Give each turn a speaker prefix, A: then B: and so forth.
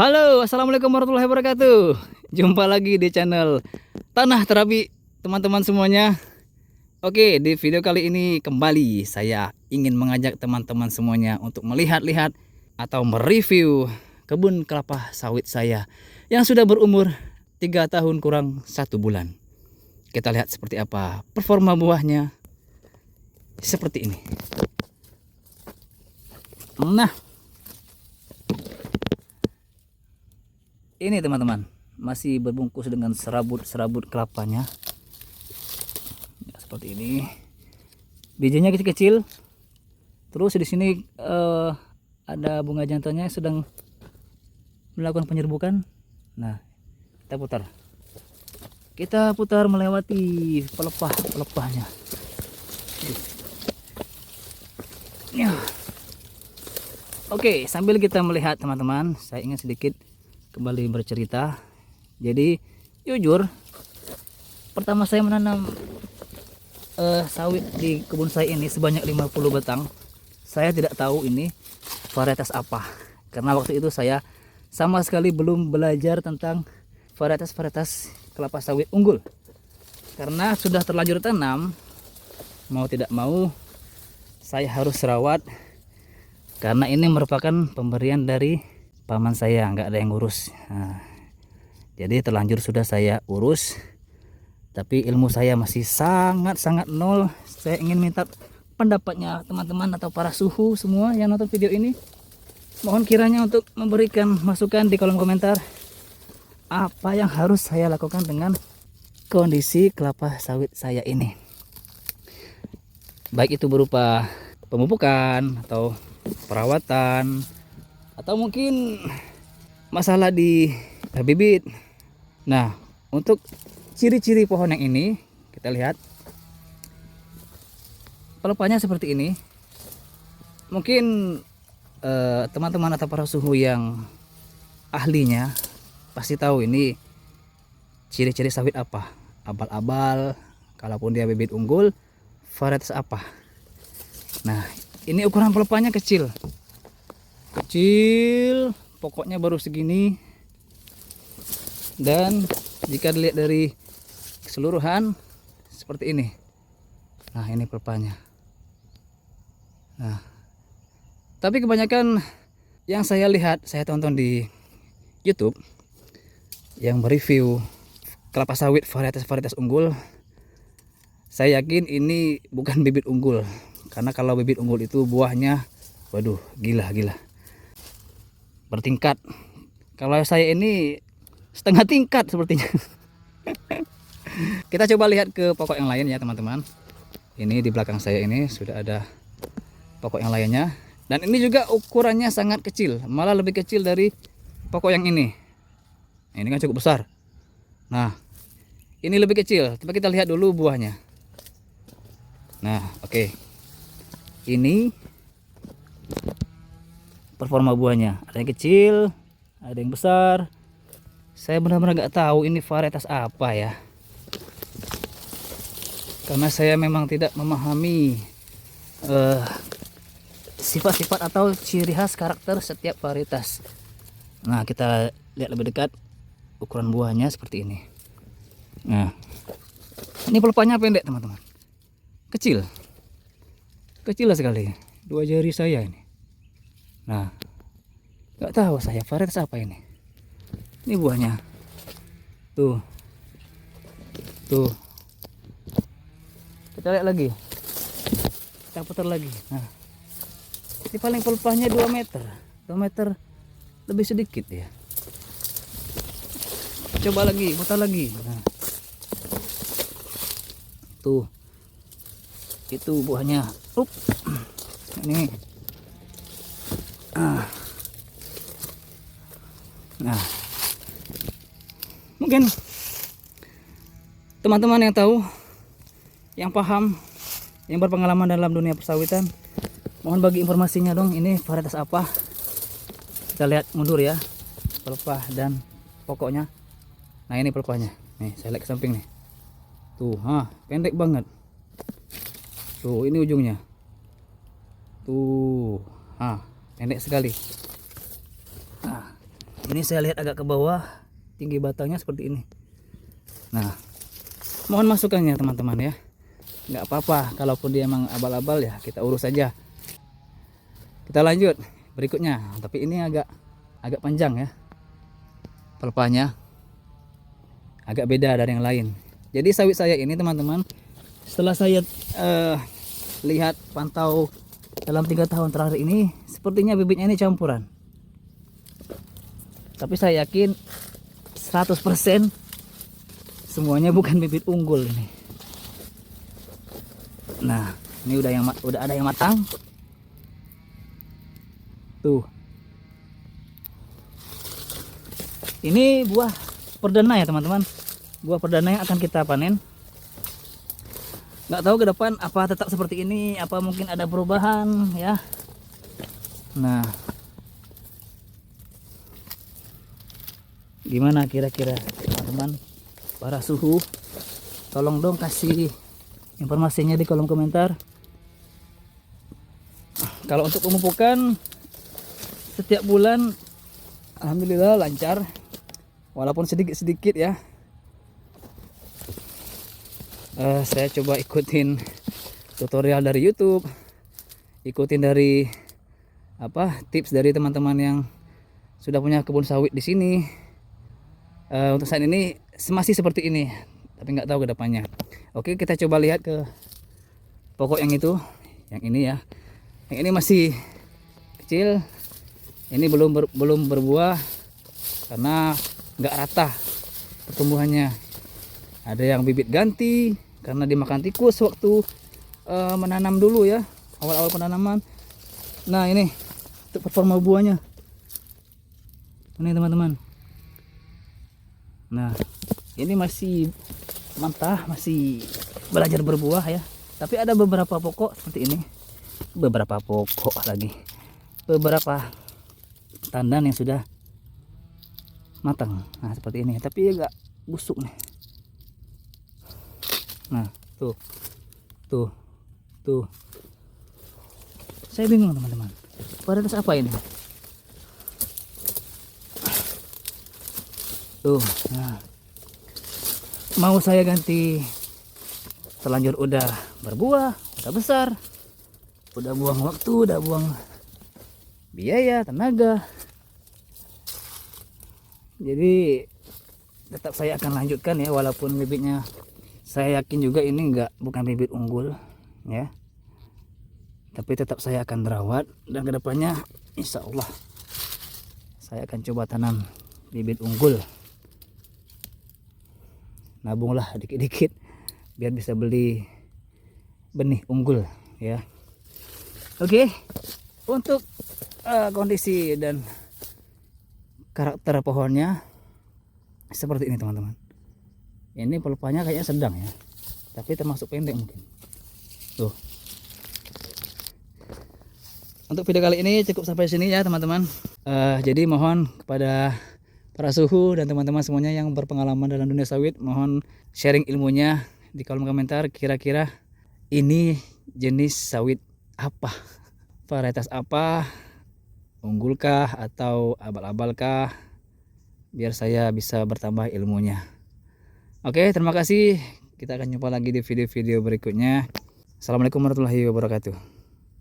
A: Halo, assalamualaikum warahmatullahi wabarakatuh. Jumpa lagi di channel Tanah Terapi, teman-teman semuanya. Oke, di video kali ini kembali saya ingin mengajak teman-teman semuanya untuk melihat-lihat atau mereview kebun kelapa sawit saya yang sudah berumur 3 tahun kurang 1 bulan. Kita lihat seperti apa performa buahnya. Seperti ini. Nah, ini teman-teman, masih berbungkus dengan serabut-serabut kelapanya. Ya, seperti ini. Bijinya kecil-kecil. Terus di sini ada bunga jantannya yang sedang melakukan penyerbukan. Nah, kita putar melewati pelepah-pelepahnya. Ya. Oke, sambil kita melihat teman-teman, saya ingin sedikit kembali bercerita. Jadi jujur, pertama saya menanam sawit di kebun saya ini sebanyak 50 batang. Saya tidak tahu ini varietas apa, karena waktu itu saya sama sekali belum belajar tentang varietas kelapa sawit unggul. Karena sudah terlanjur tanam, mau tidak mau saya harus rawat, karena ini merupakan pemberian dari paman saya, nggak ada yang ngurus. Nah, jadi terlanjur sudah saya urus, tapi ilmu saya masih sangat nol. Saya ingin minta pendapatnya teman-teman atau para suhu semua yang nonton video ini. Mohon kiranya untuk memberikan masukan di kolom komentar apa yang harus saya lakukan dengan kondisi kelapa sawit saya ini, baik itu berupa pemupukan atau perawatan, atau mungkin masalah di bibit. Nah, untuk ciri-ciri pohon yang ini kita lihat pelepahnya seperti ini. Mungkin teman-teman atau para suhu yang ahlinya pasti tahu ini ciri-ciri sawit apa, abal-abal, kalaupun dia bibit unggul varietas apa. Nah, ini ukuran pelepahnya kecil, pokoknya baru segini. Dan jika dilihat dari keseluruhan seperti ini. Nah, ini pelepahnya. Nah, tapi kebanyakan yang saya lihat, saya tonton di YouTube yang mereview kelapa sawit varietas unggul, saya yakin ini bukan bibit unggul. Karena kalau bibit unggul itu buahnya, waduh, gila bertingkat. Kalau saya ini setengah tingkat sepertinya. Kita coba lihat ke pokok yang lain ya teman-teman. Ini di belakang saya ini sudah ada pokok yang lainnya, dan ini juga ukurannya sangat kecil, malah lebih kecil dari pokok yang ini. Ini kan cukup besar. Nah, ini lebih kecil. Coba kita lihat dulu buahnya. Nah, oke. Ini performa buahnya, ada yang kecil, ada yang besar. Saya benar-benar nggak tahu ini varietas apa ya, karena saya memang tidak memahami sifat-sifat atau ciri khas karakter setiap varietas. Nah, kita lihat lebih dekat ukuran buahnya seperti ini. Nah, ini pelepahnya pendek teman-teman, kecil sekali, 2 jari saya ini. Nah, nggak tahu saya varietas apa ini. Ini buahnya, tuh. Kita lihat lagi, kita putar lagi. Nah, ini paling pelepahnya 2 meter lebih sedikit ya. Coba lagi, putar lagi. Nah, tuh, itu buahnya. Ini. Nah, mungkin teman-teman yang tahu, yang paham, yang berpengalaman dalam dunia persawitan, mohon bagi informasinya dong, ini varietas apa. Kita lihat mundur ya, pelepah dan pokoknya. Nah, ini pelepahnya. Nih, saya lihat ke samping nih. Tuh, pendek banget. Tuh, ini ujungnya. Tuh, pendek sekali. Ini saya lihat agak ke bawah, tinggi batangnya seperti ini. Nah, mohon masukannya teman-teman ya. Nggak apa-apa, kalaupun dia emang abal-abal ya kita urus saja. Kita lanjut berikutnya, tapi ini agak panjang ya. Pelepahnya agak beda dari yang lain. Jadi sawit saya ini teman-teman, setelah saya lihat pantau dalam 3 tahun terakhir ini, sepertinya bibitnya ini campuran. Tapi saya yakin 100% semuanya bukan bibit unggul ini. Nah, ini udah ada yang matang. Tuh. Ini buah perdana ya teman-teman. Buah perdana yang akan kita panen. Nggak tahu ke depan apa tetap seperti ini, apa mungkin ada perubahan ya. Nah, gimana kira-kira teman-teman para suhu? Tolong dong kasih informasinya di kolom komentar. Kalau untuk pemupukan setiap bulan alhamdulillah lancar, walaupun sedikit-sedikit ya. Saya coba ikutin tutorial dari YouTube, ikutin dari tips dari teman-teman yang sudah punya kebun sawit di sini. Untuk saat ini masih seperti ini, tapi nggak tahu ke depannya. Oke, kita coba lihat ke pokok yang itu, yang ini ya. Yang ini masih kecil, ini belum berbuah karena nggak rata pertumbuhannya. Ada yang bibit ganti karena dimakan tikus waktu menanam dulu ya, awal-awal penanaman. Nah, ini untuk performa buahnya ini teman-teman. Nah, ini masih mentah, masih belajar berbuah ya. Tapi ada beberapa pokok seperti ini, beberapa tandan yang sudah matang. Nah, seperti ini, tapi agak busuk nih. Nah, tuh saya bingung teman-teman, varietas apa ini tuh. Nah, mau saya ganti, terlanjur udah berbuah, udah besar, udah buang waktu, udah buang biaya, tenaga. Jadi tetap saya akan lanjutkan ya, walaupun bibitnya saya yakin juga ini bukan bibit unggul ya. Tapi tetap saya akan merawat, dan kedepannya insya Allah saya akan coba tanam bibit unggul. Nabunglah dikit-dikit biar bisa beli benih unggul ya. Oke, untuk kondisi dan karakter pohonnya seperti ini teman-teman. Ini pelepahnya kayaknya sedang ya, tapi termasuk pendek mungkin. Tuh. Untuk video kali ini cukup sampai sini ya teman-teman. Jadi mohon kepada para suhu dan teman-teman semuanya yang berpengalaman dalam dunia sawit, mohon sharing ilmunya di kolom komentar. Kira-kira ini jenis sawit apa, varietas apa, unggulkah atau abal-abalkah, biar saya bisa bertambah ilmunya. Oke, terima kasih. Kita akan jumpa lagi di video-video berikutnya. Assalamualaikum warahmatullahi wabarakatuh.